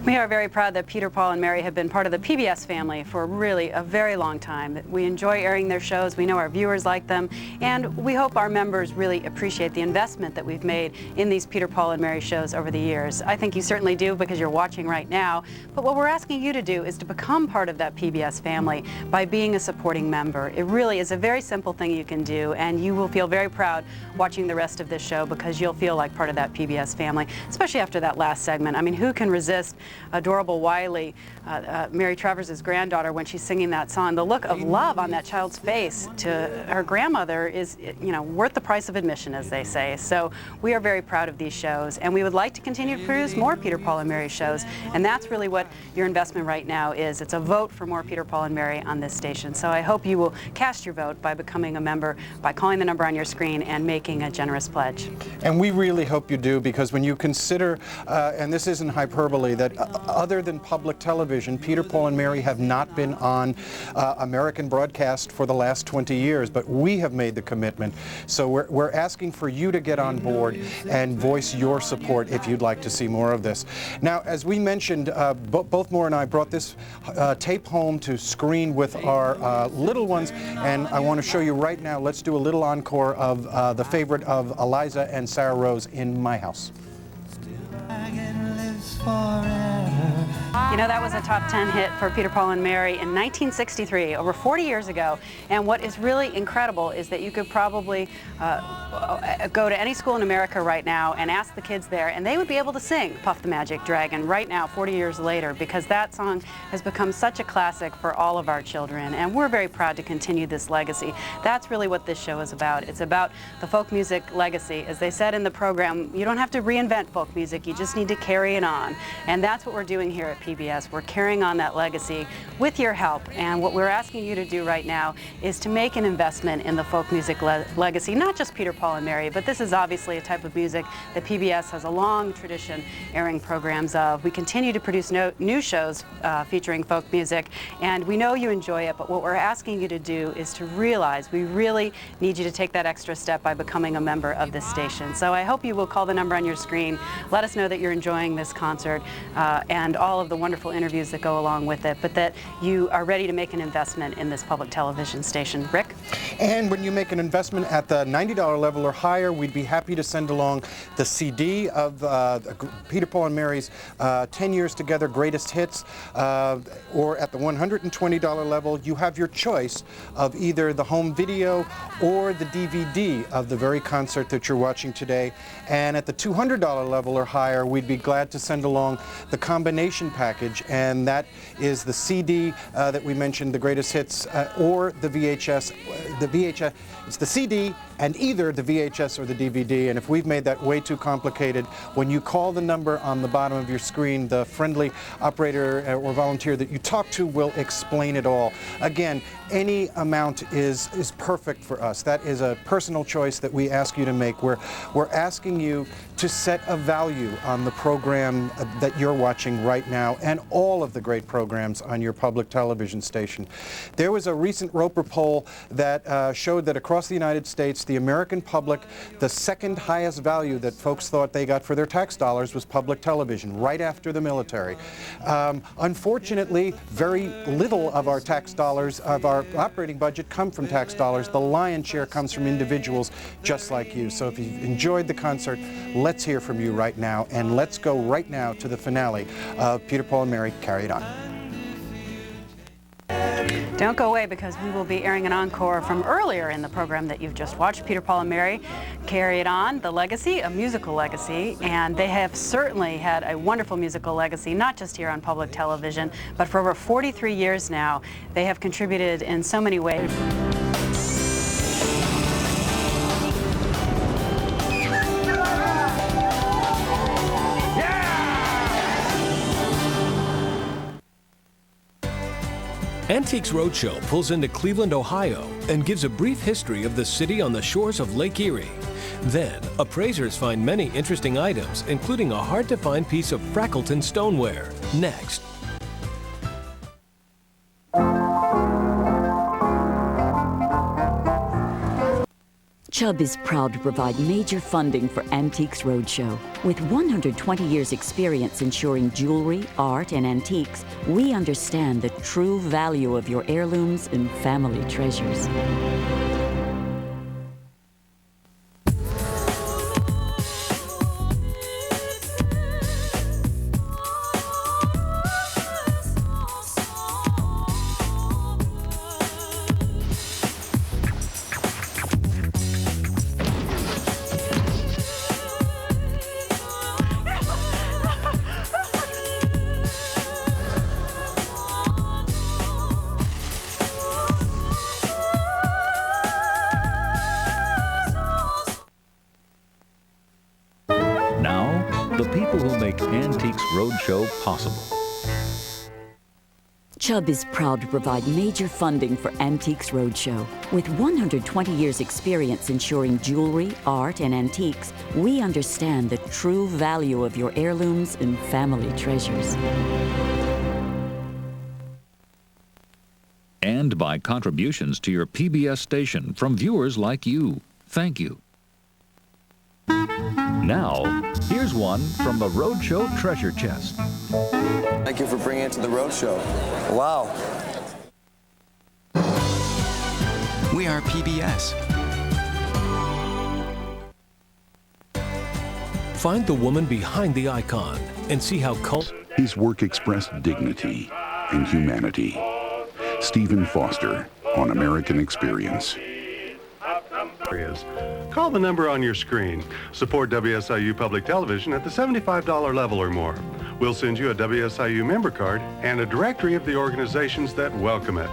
We are very proud that Peter, Paul, and Mary have been part of the PBS family for really a very long time. We enjoy airing their shows, we know our viewers like them, and we hope our members really appreciate the investment that we've made in these Peter, Paul, and Mary shows over the years. I think you certainly do because you're watching right now, but what we're asking you to do is to become part of that PBS family by being a supporting member. It really is a very simple thing you can do, and you will feel very proud watching the rest of this show because you'll feel like part of that PBS family, especially after that last segment. I mean, who can resist adorable Wiley, Mary Travers' granddaughter, when she's singing that song? The look of love on that child's face to her grandmother is, you know, worth the price of admission, as they say. So we are very proud of these shows, and we would like to continue to produce more Peter, Paul, and Mary shows, and that's really what your investment right now is. It's a vote for more Peter, Paul, and Mary on this station. So I hope you will cast your vote by becoming a member, by calling the number on your screen and making a generous pledge. And we really hope you do, because when you consider, and this isn't hyperbole, that other than public television, Peter, Paul, and Mary have not been on American broadcast for the last 20 years, but we have made the commitment. So we're asking for you to get on board and voice your support if you'd like to see more of this. Now, as we mentioned, both Maura and I brought this tape home to screen with our little ones, and I want to show you right now. Let's do a little encore of the favorite of Eliza and Sarah Rose, In My House. You know, that was a top 10 hit for Peter, Paul, and Mary in 1963, over 40 years ago. And what is really incredible is that you could probably go to any school in America right now and ask the kids there, and they would be able to sing Puff the Magic Dragon right now, 40 years later, because that song has become such a classic for all of our children. And we're very proud to continue this legacy. That's really what this show is about. It's about the folk music legacy. As they said in the program, you don't have to reinvent folk music, you just need to carry it on. And that's what we're doing here at PBS. We're carrying on that legacy with your help. And what we're asking you to do right now is to make an investment in the folk music legacy, not just Peter, Paul, and Mary, but this is obviously a type of music that PBS has a long tradition airing programs of. We continue to produce new shows featuring folk music, and we know you enjoy it, but what we're asking you to do is to realize we really need you to take that extra step by becoming a member of this station. So I hope you will call the number on your screen. Let us know that you're enjoying this concert and all of the wonderful interviews that go along with it, but that you are ready to make an investment in this public television station. Rick? And when you make an investment at the $90 level or higher, we'd be happy to send along the CD of Peter, Paul, and Mary's 10 Years Together Greatest Hits, or at the $120 level, you have your choice of either the home video or the DVD of the very concert that you're watching today. And at the $200 level or higher, we'd be glad to send along the combination package, and that is the CD that we mentioned, the greatest hits, or the VHS. It's the CD and either the VHS or the DVD. And if we've made that way too complicated, when you call the number on the bottom of your screen, the friendly operator or volunteer that you talk to will explain it all. Again, any amount is perfect for us. That is a personal choice that we ask you to make. We're asking you to set a value on the program that you're watching right now and all of the great programs on your public television station. There was a recent Roper poll that showed that across the United States, the American public, the second highest value that folks thought they got for their tax dollars was public television, right after the military. Unfortunately, very little of our tax dollars, of our operating budget, come from tax dollars. The lion's share comes from individuals just like you. So if you enjoyed the concert, let's hear from you right now, and let's go right now to the finale of Peter, Paul, and Mary, Carry It On. Don't go away, because we will be airing an encore from earlier in the program that you've just watched, Peter, Paul, and Mary, Carry It On, the legacy, a musical legacy, and they have certainly had a wonderful musical legacy, not just here on public television, but for over 43 years now. They have contributed in so many ways. Antiques Roadshow pulls into Cleveland, Ohio, and gives a brief history of the city on the shores of Lake Erie. Then, appraisers find many interesting items, including a hard-to-find piece of Frackleton stoneware. Next. Chubb is proud to provide major funding for Antiques Roadshow. With 120 years' experience ensuring jewelry, art, and antiques, we understand the true value of your heirlooms and family treasures. The people who make Antiques Roadshow possible. Chubb is proud to provide major funding for Antiques Roadshow. With 120 years' experience ensuring jewelry, art, and antiques, we understand the true value of your heirlooms and family treasures. And by contributions to your PBS station from viewers like you. Thank you. Now, here's one from the Roadshow Treasure Chest. Thank you for bringing it to the Roadshow. Wow. We are PBS. Find the woman behind the icon and see how His work expressed dignity and humanity. Stephen Foster on American Experience. Call the number on your screen. Support WSIU Public Television at the $75 level or more. We'll send you a WSIU member card and a directory of the organizations that welcome it.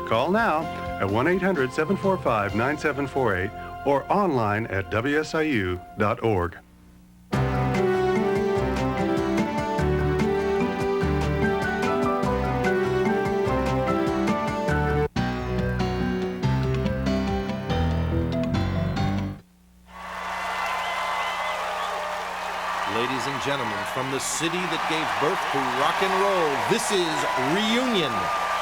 Call now at 1-800-745-9748 or online at wsiu.org. Ladies and gentlemen, from the city that gave birth to rock and roll, this is Reunion,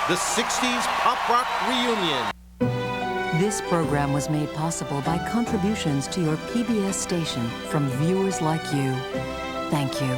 the 60s pop rock reunion. This program was made possible by contributions to your PBS station from viewers like you. Thank you.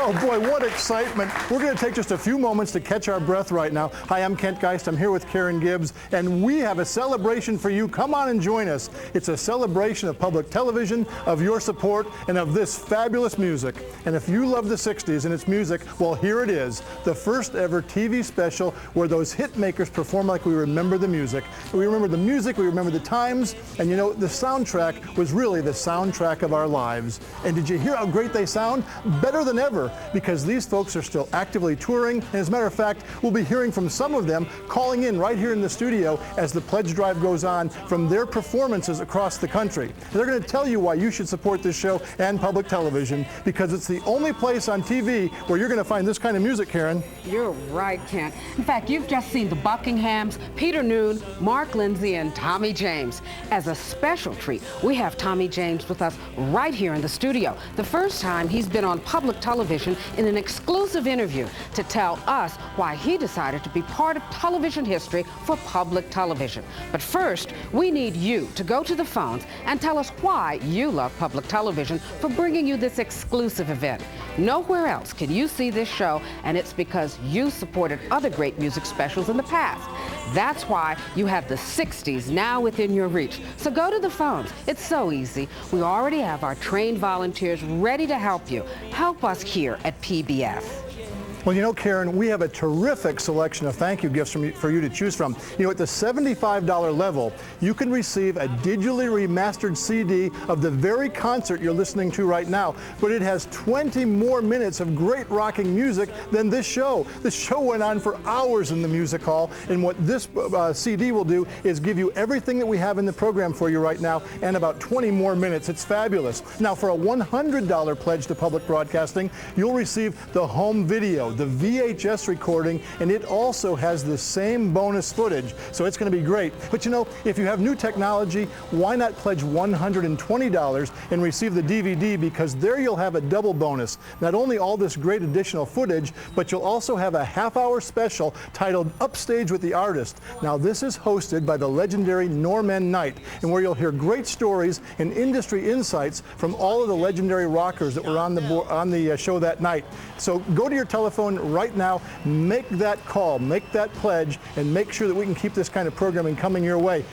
Oh boy, what excitement. We're going to take just a few moments to catch our breath right now. Hi, I'm Kent Geist. I'm here with Karen Gibbs, and we have a celebration for you. Come on and join us. It's a celebration of public television, of your support, and of this fabulous music. And if you love the 60s and its music, well, here it is, the first ever TV special where those hit makers perform like we remember the music. We remember the music, we remember the times, and you know, the soundtrack was really the soundtrack of our lives. And did you hear how great they sound? Better than ever, because these folks are still actively touring. And as a matter of fact, we'll be hearing from some of them calling in right here in the studio as the pledge drive goes on from their performances across the country. They're going to tell you why you should support this show and public television, because it's the only place on TV where you're going to find this kind of music, Karen. You're right, Kent. In fact, you've just seen the Buckinghams, Peter Noon, Mark Lindsay, and Tommy James. As a special treat, we have Tommy James with us right here in the studio. The first time he's been on public television in an exclusive interview to tell us why he decided to be part of television history for public television. But first, we need you to go to the phones and tell us why you love public television for bringing you this exclusive event. Nowhere else can you see this show, and it's because you supported other great music specials in the past. That's why you have the 60s now within your reach. So go to the phones. It's so easy. We already have our trained volunteers ready to help you. Help us here at PBS. Well, you know, Karen, we have a terrific selection of thank you gifts for you to choose from. You know, at the $75 level, you can receive a digitally remastered CD of the very concert you're listening to right now, but it has 20 more minutes of great rocking music than this show. This show went on for hours in the music hall, and what this CD will do is give you everything that we have in the program for you right now and about 20 more minutes. It's fabulous. Now, for a $100 pledge to public broadcasting, you'll receive the home video, the VHS recording, and it also has the same bonus footage, so it's going to be great. But you know, if you have have new technology, why not pledge $120 and receive the DVD, because there you'll have a double bonus. Not only all this great additional footage, but you'll also have a half-hour special titled Upstage with the Artist. Now this is hosted by the legendary Norman Knight, and where you'll hear great stories and industry insights from all of the legendary rockers that were on the show that night. So go to your telephone right now, make that call, make that pledge, and make sure that we can keep this kind of programming coming your way.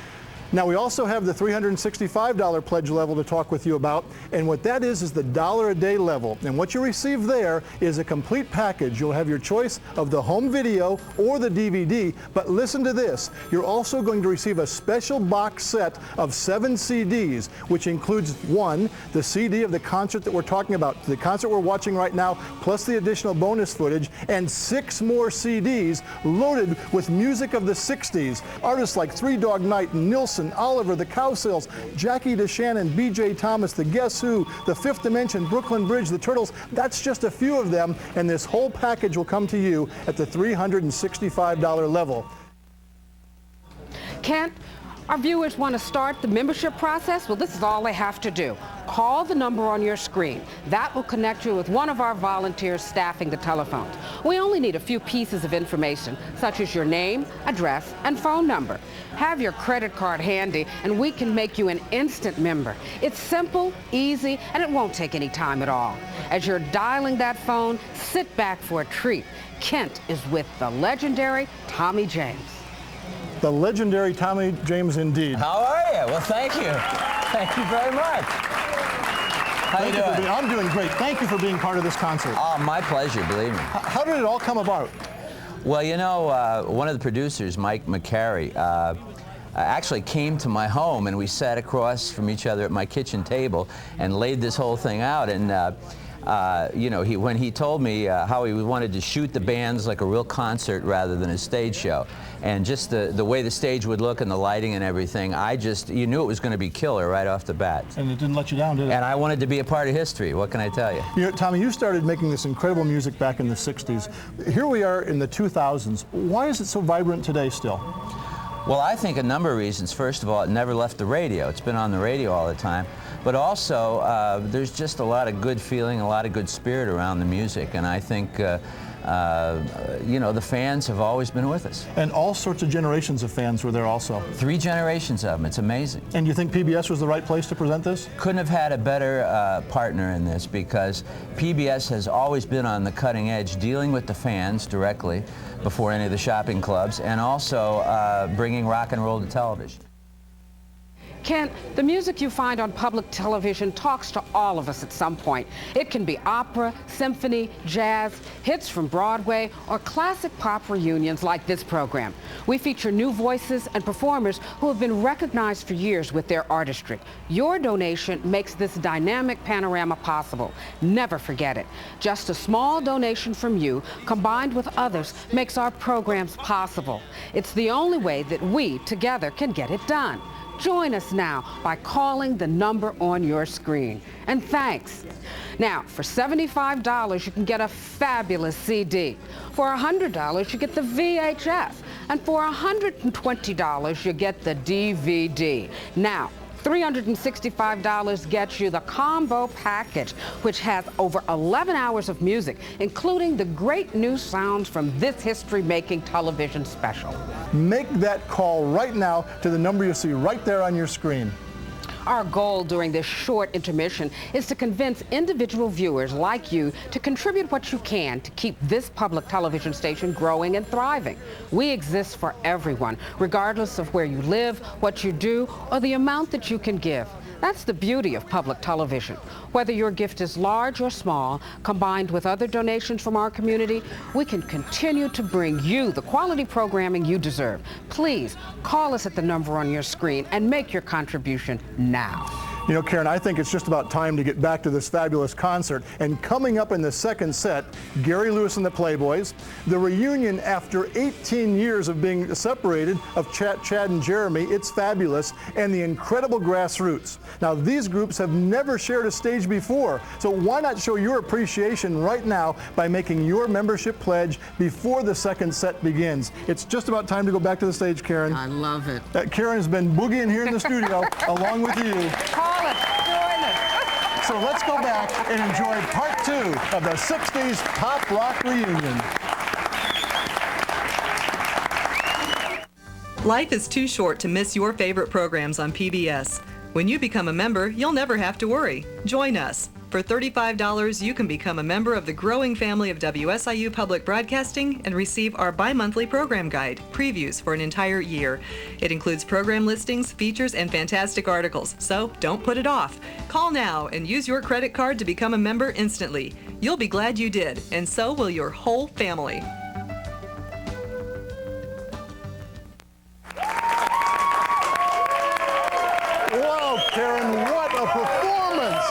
Now we also have the $365 pledge level to talk with you about, and what that is the $1 a day level. And what you receive there is a complete package. You'll have your choice of the home video or the DVD, but listen to this. You're also going to receive a special box set of 7 CDs, which includes 1, the CD of the concert that we're talking about, the concert we're watching right now, plus the additional bonus footage, and 6 more CDs loaded with music of the 60s. Artists like Three Dog Night, Nilsson, Oliver, the Cowsills, Jackie DeShannon, B.J. Thomas, the Guess Who, the Fifth Dimension, Brooklyn Bridge, the Turtles. That's just a few of them, and this whole package will come to you at the $365 level. Kent, our viewers want to start the membership process? Well, this is all they have to do. Call the number on your screen. That will connect you with one of our volunteers staffing the telephones. We only need a few pieces of information, such as your name, address, and phone number. Have your credit card handy, and we can make you an instant member. It's simple, easy, and it won't take any time at all. As you're dialing that phone, sit back for a treat. Kent is with the legendary Tommy James. The legendary Tommy James indeed. How are you? Well, thank you. Thank you very much. How you doing? I'm doing great. Thank you for being part of this concert. Oh, my pleasure, believe me. How did it all come about? Well, you know, one of the producers, Mike McCary, actually came to my home, and we sat across from each other at my kitchen table and laid this whole thing out. And you know, when he told me how he wanted to shoot the bands like a real concert rather than a stage show, and just the way the stage would look and the lighting and everything, you knew it was going to be killer right off the bat. And it didn't let you down, did it? And I wanted to be a part of history. What can I tell you? You know, Tommy, you started making this incredible music back in the 60s. Here we are in the 2000s. Why is it so vibrant today still? Well, I think a number of reasons. First of all, it never left the radio. It's been on the radio all the time. But also, there's just a lot of good feeling, a lot of good spirit around the music, and I think, you know, the fans have always been with us. And all sorts of generations of fans were there also. 3 generations of them. It's amazing. And you think PBS was the right place to present this? Couldn't have had a better partner in this, because PBS has always been on the cutting edge, dealing with the fans directly before any of the shopping clubs, and also bringing rock and roll to television. Kent, the music you find on public television talks to all of us at some point. It can be opera, symphony, jazz, hits from Broadway, or classic pop reunions like this program. We feature new voices and performers who have been recognized for years with their artistry. Your donation makes this dynamic panorama possible. Never forget it. Just a small donation from you, combined with others, makes our programs possible. It's the only way that we, together, can get it done. Join us now by calling the number on your screen. And thanks. Now, for $75, you can get a fabulous CD. For $100, you get the VHS. And for $120, you get the DVD. Now, $365 gets you the combo package, which has over 11 hours of music, including the great new sounds from this history-making television special. Make that call right now to the number you see right there on your screen. Our goal during this short intermission is to convince individual viewers like you to contribute what you can to keep this public television station growing and thriving. We exist for everyone, regardless of where you live, what you do, or the amount that you can give. That's the beauty of public television. Whether your gift is large or small, combined with other donations from our community, we can continue to bring you the quality programming you deserve. Please call us at the number on your screen and make your contribution now. You know, Karen, I think it's just about time to get back to this fabulous concert. And coming up in the second set, Gary Lewis and the Playboys, the reunion after 18 years of being separated of Chad and Jeremy, It's Fabulous, and the Incredible Grassroots. Now, these groups have never shared a stage before, so why not show your appreciation right now by making your membership pledge before the second set begins? It's just about time to go back to the stage, Karen. I love it. Karen has been boogieing here in the studio along with you. Call it, join it. So let's go back and enjoy part 2 of the 60s pop rock reunion. Life is too short to miss your favorite programs on PBS. When you become a member, you'll never have to worry. Join us. For $35, you can become a member of the growing family of WSIU Public Broadcasting and receive our bi-monthly program guide, previews for an entire year. It includes program listings, features, and fantastic articles, so don't put it off. Call now and use your credit card to become a member instantly. You'll be glad you did, and so will your whole family. Whoa, Karen, what a performance!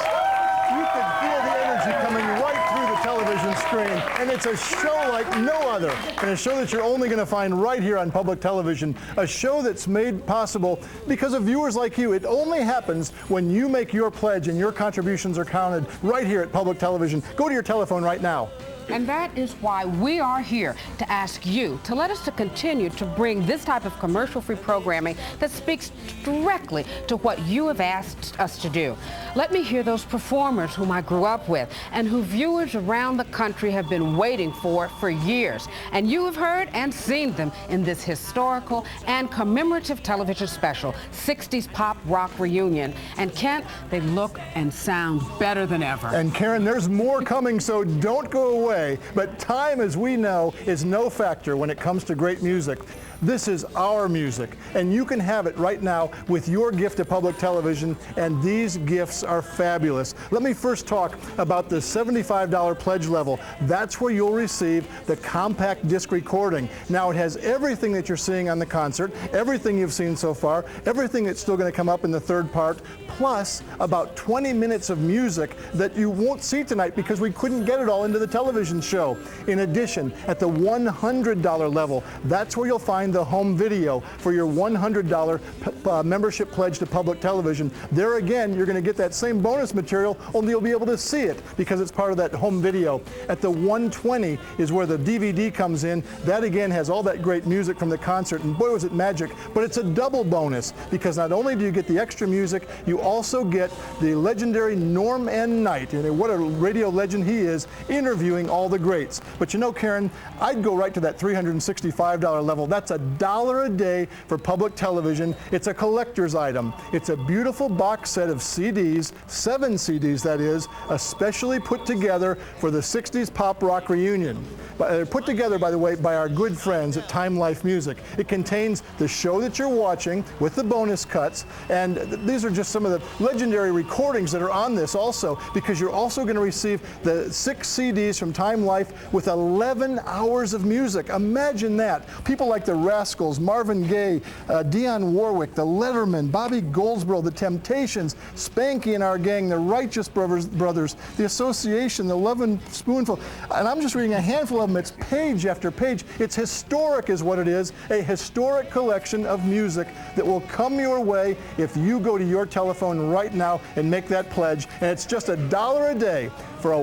You could feel the energy coming right through the television screen, and it's a show like no other, and a show that you're only going to find right here on public television, a show that's made possible because of viewers like you. It only happens when you make your pledge and your contributions are counted right here at public television. Go to your telephone right now. And that is why we are here to ask you to let us to continue to bring this type of commercial-free programming that speaks directly to what you have asked us to do. Let me hear those performers whom I grew up with and who viewers around the country have been waiting for years. And you have heard and seen them in this historical and commemorative television special, 60s Pop Rock Reunion. And Kent, they look and sound better than ever. And Karen, there's more coming, so don't go away. But time, as we know, is no factor when it comes to great music. This is our music, and you can have it right now with your gift to public television, and these gifts are fabulous. Let me first talk about the $75 pledge level. That's where you'll receive the compact disc recording. Now, it has everything that you're seeing on the concert, everything you've seen so far, everything that's still going to come up in the third part, plus about 20 minutes of music that you won't see tonight because we couldn't get it all into the television show. In addition, at the $100 level, that's where you'll find the home video for your $100 membership pledge to public television. There again, you're going to get that same bonus material, only you'll be able to see it because it's part of that home video. At the $120 is where the DVD comes in. That again has all that great music from the concert, and boy was it magic, but it's a double bonus because not only do you get the extra music, you also get the legendary Norm N. Knight, and what a radio legend he is, interviewing all the greats. But you know, Karen, I'd go right to that $365 level. That's $1 a day for public television. It's a collector's item. It's a beautiful box set of CDs, 7 CDs that is, especially put together for the 60s Pop Rock Reunion. They're put together, by the way, by our good friends at Time Life Music. It contains the show that you're watching with the bonus cuts, and these are just some of the legendary recordings that are on this also, because you're also going to receive the 6 CDs from Time Life with 11 hours of music. Imagine that. People like the Rascals, Marvin Gaye, Dionne Warwick, the Letterman, Bobby Goldsboro, the Temptations, Spanky and Our Gang, the Righteous Brothers, the Association, the Lovin' Spoonful. And I'm just reading a handful of them. It's page after page. It's historic is what it is, a historic collection of music that will come your way if you go to your telephone right now and make that pledge. And it's just $1 a day for a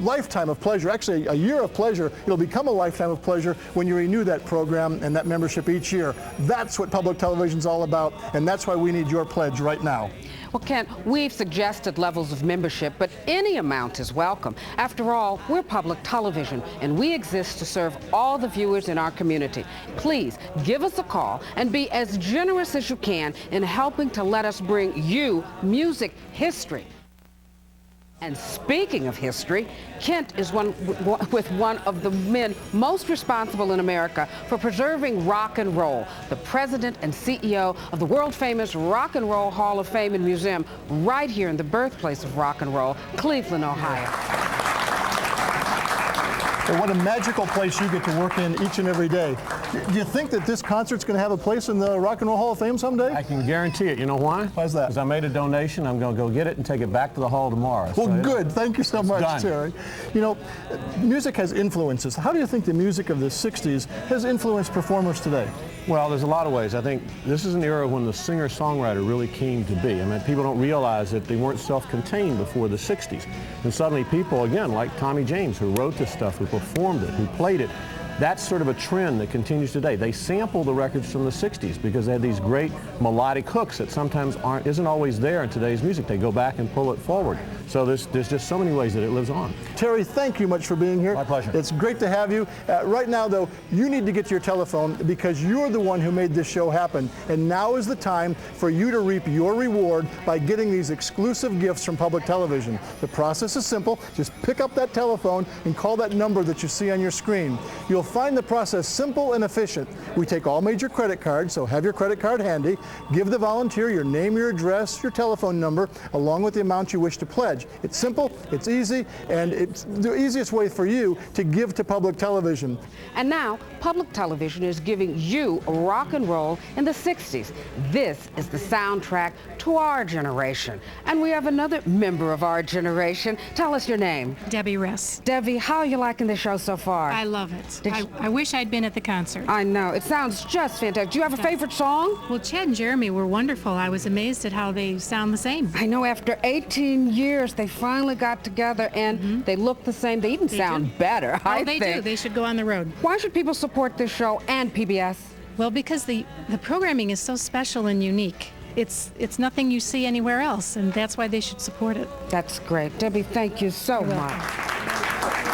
lifetime of pleasure, actually a year of pleasure. It'll become a lifetime of pleasure when you renew that program and that membership each year. That's what public television's all about, and that's why we need your pledge right now. Well, Kent, we've suggested levels of membership, but any amount is welcome. After all, we're public television, and we exist to serve all the viewers in our community. Please give us a call and be as generous as you can in helping to let us bring you music history. And speaking of history, Kent is one of the men most responsible in America for preserving rock and roll, the president and CEO of the world-famous Rock and Roll Hall of Fame and Museum right here in the birthplace of rock and roll, Cleveland, Ohio. And what a magical place you get to work in each and every day. Do you think that this concert's going to have a place in the Rock and Roll Hall of Fame someday? I can guarantee it. You know why? Why's that? Because I made a donation. I'm going to go get it and take it back to the hall tomorrow. Well, So, good. Thank you so much, done. Terry. You know, music has influences. How do you think the music of the 60s has influenced performers today? Well, there's a lot of ways. I think this is an era when the singer-songwriter really came to be. I mean, people don't realize that they weren't self-contained before the 60s. And suddenly people, again, like Tommy James, who wrote this stuff, who performed it, who played it, that's sort of a trend that continues today. They sample the records from the 60s because they had these great melodic hooks that sometimes isn't always there in today's music. They go back and pull it forward. So there's just so many ways that it lives on. Terry, thank you much for being here. My pleasure. It's great to have you. Right now, though, you need to get to your telephone because you're the one who made this show happen. And now is the time for you to reap your reward by getting these exclusive gifts from public television. The process is simple. Just pick up that telephone and call that number that you see on your screen. You'll find the process simple and efficient. We take all major credit cards, so have your credit card handy. Give the volunteer your name, your address, your telephone number, along with the amount you wish to pledge. It's simple, it's easy, and it's the easiest way for you to give to public television. And now, public television is giving you rock and roll in the 60s. This is the soundtrack to our generation. And we have another member of our generation. Tell us your name. Debbie Ress. Debbie, how are you liking the show so far? I love it. I wish I'd been at the concert. I know. It sounds just fantastic. Do you have a favorite song? Well, Chad and Jeremy were wonderful. I was amazed at how they sound the same. I know. After 18 years, they finally got together and they look the same. They even sound better, I they think. do. They should go on the road. Why should people support this show and PBS? Well, because the programming is so special and unique. It's nothing you see anywhere else, and that's why they should support it. That's great. Debbie, thank you so much.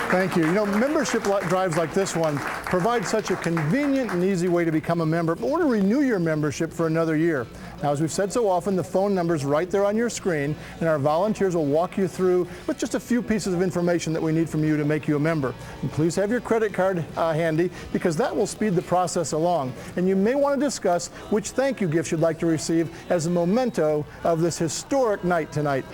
Thank you. You know, membership drives like this one provide such a convenient and easy way to become a member or to renew your membership for another year. Now, as we've said so often, the phone number's right there on your screen, and our volunteers will walk you through with just a few pieces of information that we need from you to make you a member. And please have your credit card handy because that will speed the process along. And you may want to discuss which thank you gifts you'd like to receive as a memento of this historic night tonight.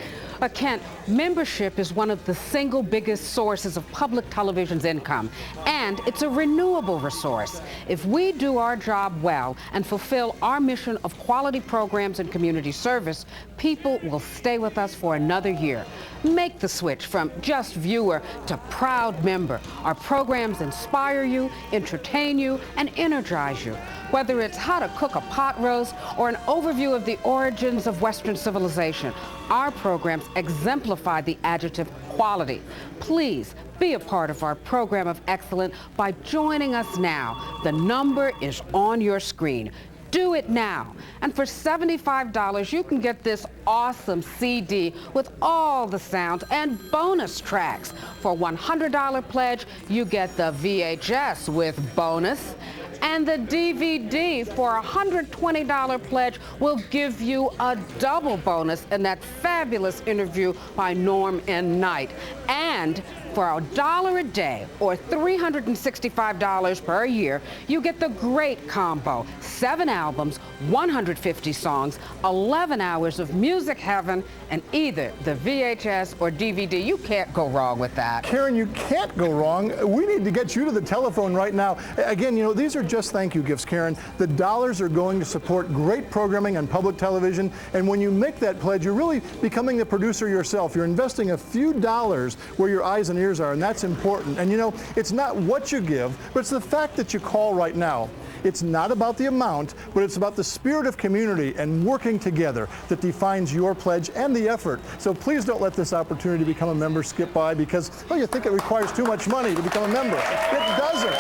Kent, membership is one of the single biggest sources of public television's income, and it's a renewable resource. If we do our job well and fulfill our mission of quality programs and community service, people will stay with us for another year. Make the switch from just viewer to proud member. Our programs inspire you, entertain you, and energize you. Whether it's how to cook a pot roast or an overview of the origins of Western civilization, our programs exemplify the adjective quality. Please be a part of our program of excellence by joining us now. The number is on your screen. Do it now. And for $75, you can get this awesome CD with all the sounds and bonus tracks. For a $100 pledge, you get the VHS with bonus. And the DVD for a $120 pledge will give you a double bonus in that fabulous interview by Norm N. Knight. And for $1 a day or $365 per year, you get the great combo. 7 albums, 150 songs, 11 hours of music heaven, and either the VHS or DVD. You can't go wrong with that. Karen, you can't go wrong. We need to get you to the telephone right now. Again, you know, these are just thank you gifts, Karen. The dollars are going to support great programming on public television, and when you make that pledge, you're really becoming the producer yourself. You're investing a few dollars where your eyes and ears are, and that's important. And you know, it's not what you give, but it's the fact that you call right now. It's not about the amount, but it's about the spirit of community and working together that defines your pledge and the effort. So please don't let this opportunity to become a member skip by because, well, you think it requires too much money to become a member. It doesn't.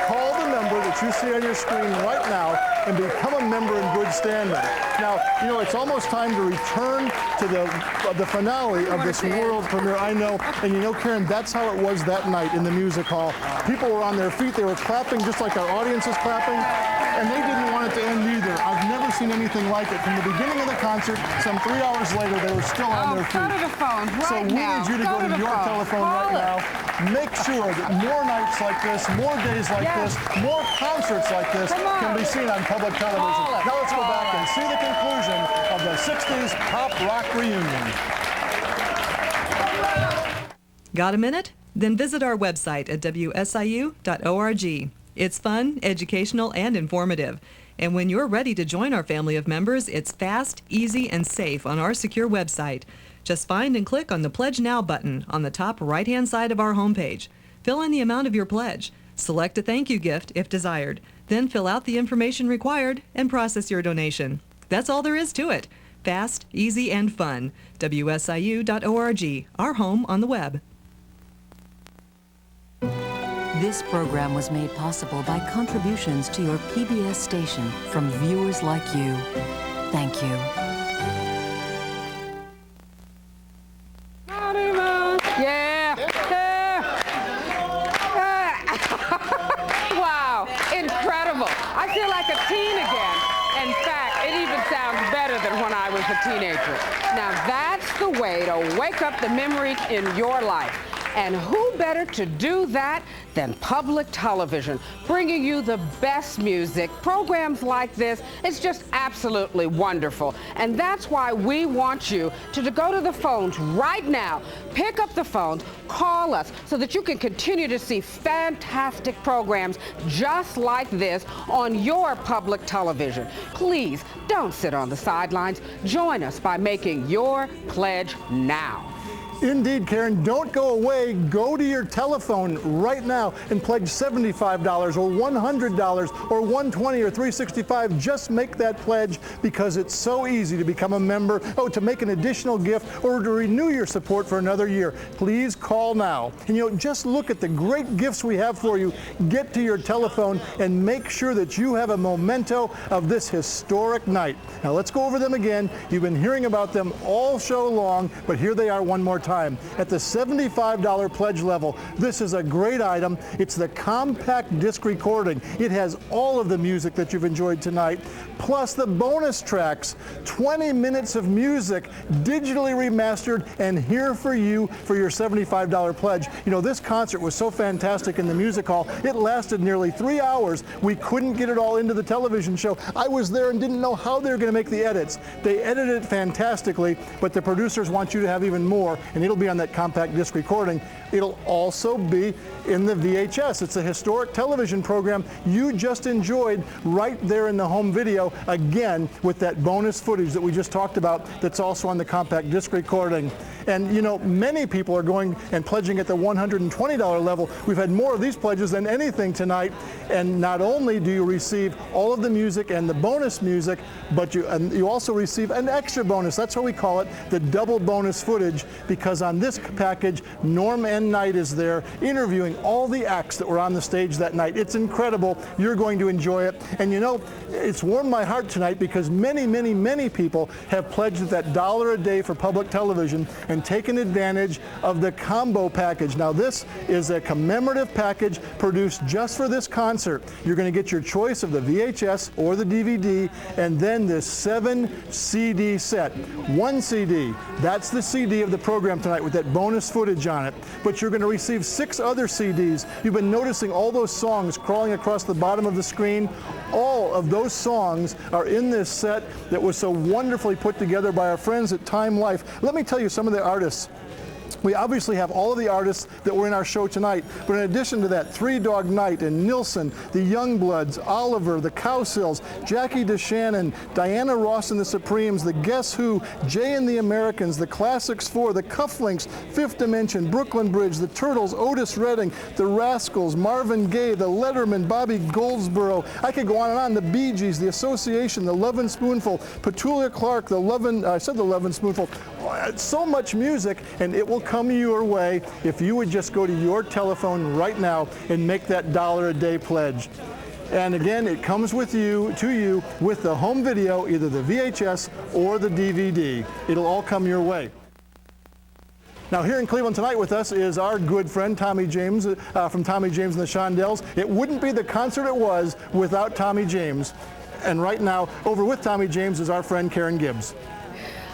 Call the number that you see on your screen right now and become a member in good standing. Now, you know, it's almost time to return to the finale of this world premiere. I know, and you know, Karen, that's how it was that night in the music hall. People were on their feet, they were clapping just like our audience is clapping, and they didn't want it to end either. I've never seen anything like it. From the beginning of the concert, some 3 hours later, they were still on their feet. Go to the phone right so we now. need you to go to your telephone right now. Make sure that more nights like this, more days like this, more concerts like this can be seen on public television. Now let's go back and see the conclusion of the 60s pop rock reunion. Got a minute? Then visit our website at wsiu.org. It's fun, educational, and informative. And when you're ready to join our family of members, it's fast, easy, and safe on our secure website. Just find and click on the Pledge Now button on the top right-hand side of our homepage. Fill in the amount of your pledge. Select a thank you gift if desired. Then fill out the information required and process your donation. That's all there is to it. Fast, easy, and fun. WSIU.org, our home on the web. This program was made possible by contributions to your PBS station from viewers like you. Thank you. Yeah. Wow, incredible. I feel like a teen again. In fact, it even sounds better than when I was a teenager. Now that's the way to wake up the memories in your life. And who better to do that than public television, bringing you the best music. Programs like this, it's just absolutely wonderful. And that's why we want you to go to the phones right now, pick up the phones, call us so that you can continue to see fantastic programs just like this on your public television. Please don't sit on the sidelines. Join us by making your pledge now. Indeed, Karen, don't go away. Go to your telephone right now and pledge $75 or $100 or $120 or $365. Just make that pledge because it's so easy to become a member, to make an additional gift, or to renew your support for another year. Please call now. And just look at the great gifts we have for you. Get to your telephone and make sure that you have a memento of this historic night. Now let's go over them again. You've been hearing about them all show long, but here they are one more time. At the $75 pledge level, this is a great item. It's the compact disc recording. It has all of the music that you've enjoyed tonight, plus the bonus tracks, 20 minutes of music, digitally remastered, and here for you for your $75 pledge. This concert was so fantastic in the music hall. It lasted nearly 3 hours. We couldn't get it all into the television show. I was there and didn't know how they were going to make the edits. They edited it fantastically, but the producers want you to have even more, and it'll be on that compact disc recording. It'll also be in the VHS. It's a historic television program you just enjoyed right there in the home video, again with that bonus footage that we just talked about that's also on the compact disc recording. And many people are going and pledging at the $120 level. We've had more of these pledges than anything tonight. And not only do you receive all of the music and the bonus music, but you also receive an extra bonus. That's what we call it, the double bonus footage, because on this package, Norm N. Knight is there interviewing all the acts that were on the stage that night. It's incredible. You're going to enjoy it. And it's warmed my heart tonight because many, many, many people have pledged at that $1 a day for public television and taken advantage of the combo package. Now this is a commemorative package produced just for this concert. You're going to get your choice of the VHS or the DVD, and then this 7 CD set. 1 CD, that's the CD of the program tonight with that bonus footage on it. But you're going to receive 6 other CDs. You've been noticing all those songs crawling across the bottom of the screen. All of those songs are in this set that was so wonderfully put together by our friends at Time Life. Let me tell you some of the artists. We obviously have all of the artists that were in our show tonight, but in addition to that, Three Dog Night and Nilsson, the Youngbloods, Oliver, the Cowsills, Jackie DeShannon, Diana Ross and the Supremes, the Guess Who, Jay and the Americans, the Classics 4, the Cufflinks, Fifth Dimension, Brooklyn Bridge, the Turtles, Otis Redding, the Rascals, Marvin Gaye, the Letterman, Bobby Goldsboro. I could go on and on. The Bee Gees, the Association, the Lovin' Spoonful, Petulia Clark, the Lovin' Spoonful. So much music, and it will come your way if you would just go to your telephone right now and make that $1 a day pledge. And again, it comes to you with the home video, either the VHS or the DVD. It'll all come your way. Now here in Cleveland tonight with us is our good friend Tommy James from Tommy James and the Shondells. It wouldn't be the concert it was without Tommy James. And right now, over with Tommy James is our friend Karen Gibbs.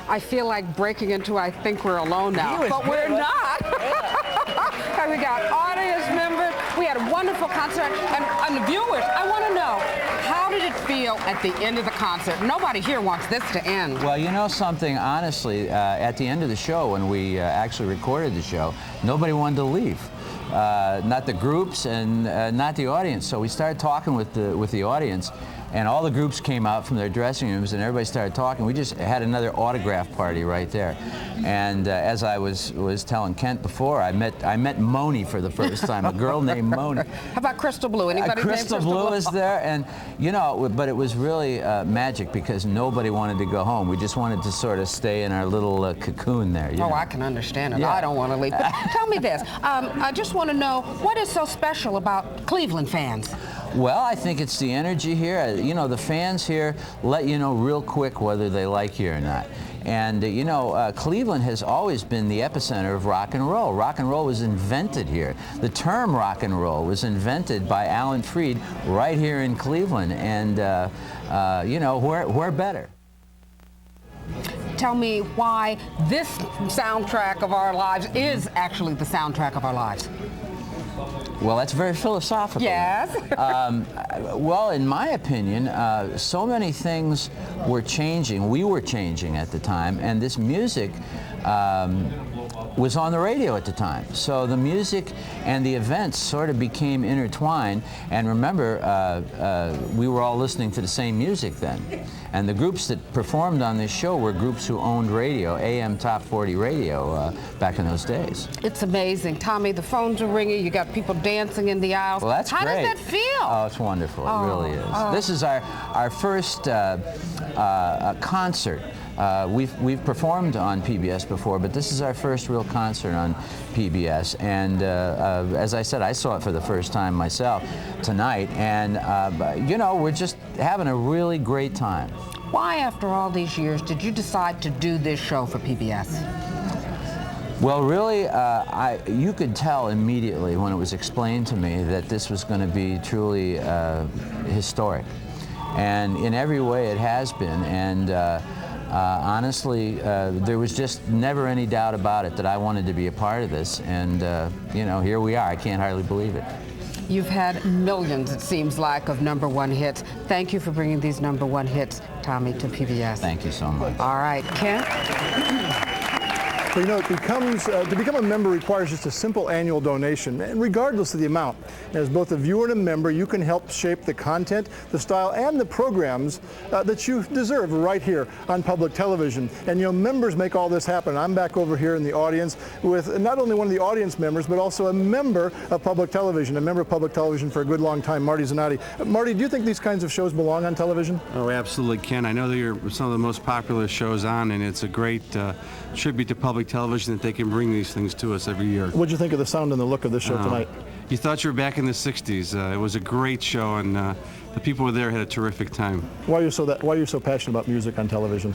I feel like breaking into I Think We're Alone now, but we're not. We got audience members. We had a wonderful concert. And the viewers, I want to know, how did it feel at the end of the concert? Nobody here wants this to end. Well, something, honestly, at the end of the show, when we actually recorded the show, nobody wanted to leave. not the groups and not the audience. So we started talking with the audience, and all the groups came out from their dressing rooms, and everybody started talking. We just had another autograph party right there. And as I was telling Kent before, I met Moni for the first time, a girl named Moni. How about Crystal Blue? Anybody Crystal Blue was there, and you know, but it was really magic because nobody wanted to go home. We just wanted to sort of stay in our little cocoon there. You know? I can understand it. Yeah. I don't want to leave. But tell me this. I just want to know, what is so special about Cleveland fans? Well, I think it's the energy here. You know, the fans here let you know real quick whether they like you or not. And, you know, Cleveland has always been the epicenter of rock and roll. Rock and roll was invented here. The term rock and roll was invented by Alan Freed right here in Cleveland. And, you know, we're better. Tell me why this soundtrack of our lives is actually the soundtrack of our lives. Well, that's very philosophical. Yes. Well, in my opinion, so many things were changing. We were changing at the time, and this music was on the radio at the time. So the music and the events sort of became intertwined. And remember, we were all listening to the same music then. And the groups that performed on this show were groups who owned radio, AM Top 40 radio, back in those days. It's amazing. Tommy, the phones are ringing. You got people dancing in the aisles. Well, that's How great. does that feel? Oh, it's wonderful. It really is. This is our first concert. We've performed on PBS before, but this is our first real concert on PBS. And as I said, I saw it for the first time myself tonight. And, you know, we're just having a really great time. Why, after all these years, did you decide to do this show for PBS? Well, really, you could tell immediately when it was explained to me that this was going to be truly historic. And in every way it has been. And honestly, there was just never any doubt about it that I wanted to be a part of this. And, you know, here we are. I can't hardly believe it. You've had millions, it seems like, of #1 hits. Thank you for bringing these #1 hits, Tommy, to PBS. Thank you so much. All right, Kent? Well, you know, to become a member requires just a simple annual donation, and regardless of the amount. As both a viewer and a member, you can help shape the content, the style, and the programs that you deserve right here on public television. And, you know, members make all this happen. I'm back over here in the audience with not only one of the audience members, but also a member of public television, for a good long time, Marty Zanotti. Marty, do you think these kinds of shows belong on television? Oh, absolutely, Ken. I know they're some of the most popular shows on, and it's a great tribute to public television that they can bring these things to us every year. What'd you think of the sound and the look of this show tonight? You thought you were back in the 60s. It was a great show, and the people were there had a terrific time. Why are you so passionate about music on television?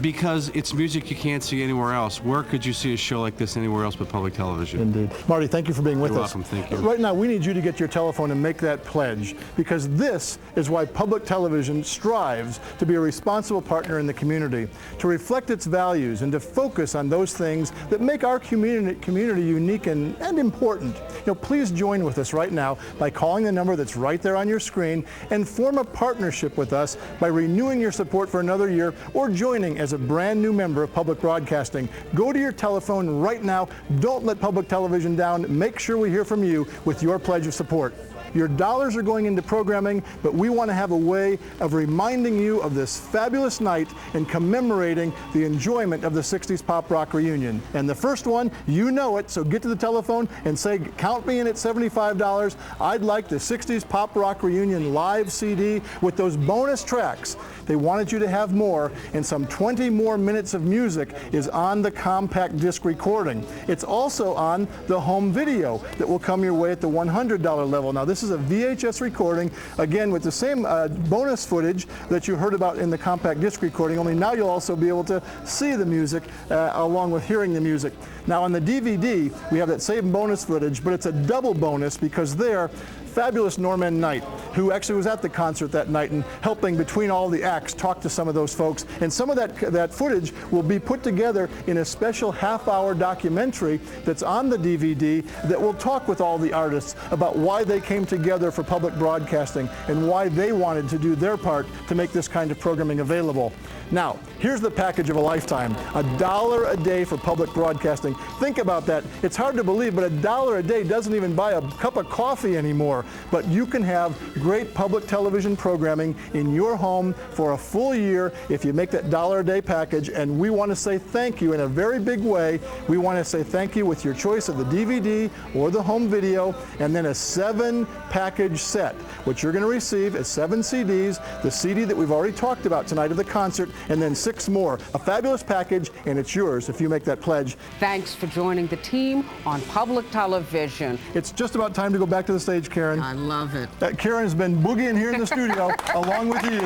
Because it's music you can't see anywhere else. Where could you see a show like this anywhere else but public television? Indeed. Marty, thank you for being with us. You're welcome. Thank you. Right now, we need you to get your telephone and make that pledge, because this is why public television strives to be a responsible partner in the community, to reflect its values and to focus on those things that make our community unique and important. You know, please join with us right now by calling the number that's right there on your screen and form a partnership with us by renewing your support for another year or joining as a brand new member of public broadcasting. Go to your telephone right now. Don't let public television down. Make sure we hear from you with your pledge of support. Your dollars are going into programming, but we want to have a way of reminding you of this fabulous night and commemorating the enjoyment of the 60s pop rock reunion. And the first one, you know it, so get to the telephone and say, count me in at $75. I'd like the 60s pop rock reunion live CD with those bonus tracks. They wanted you to have more, and some 20 more minutes of music is on the compact disc recording. It's also on the home video that will come your way at the $100 level. Now, this is a VHS recording, again, with the same bonus footage that you heard about in the compact disc recording, only now you'll also be able to see the music along with hearing the music. Now, on the DVD, we have that same bonus footage, but it's a double bonus because there, fabulous Norman Knight, who actually was at the concert that night and helping between all the acts talk to some of those folks. And some of that footage will be put together in a special half-hour documentary that's on the DVD that will talk with all the artists about why they came together for public broadcasting and why they wanted to do their part to make this kind of programming available. Now, here's the package of a lifetime. $1 a day for public broadcasting. Think about that. It's hard to believe, but $1 a day doesn't even buy a cup of coffee anymore. But you can have great public television programming in your home for a full year if you make that $1 a day package. And we want to say thank you in a very big way. We want to say thank you with your choice of the DVD or the home video, and then a 7-package set. What you're going to receive is 7 CDs, the CD that we've already talked about tonight of the concert, and then 6 more. A fabulous package, and it's yours if you make that pledge. Thanks for joining the team on public television. It's just about time to go back to the stage, Karen. I love it. Karen has been boogieing here in the studio along with you.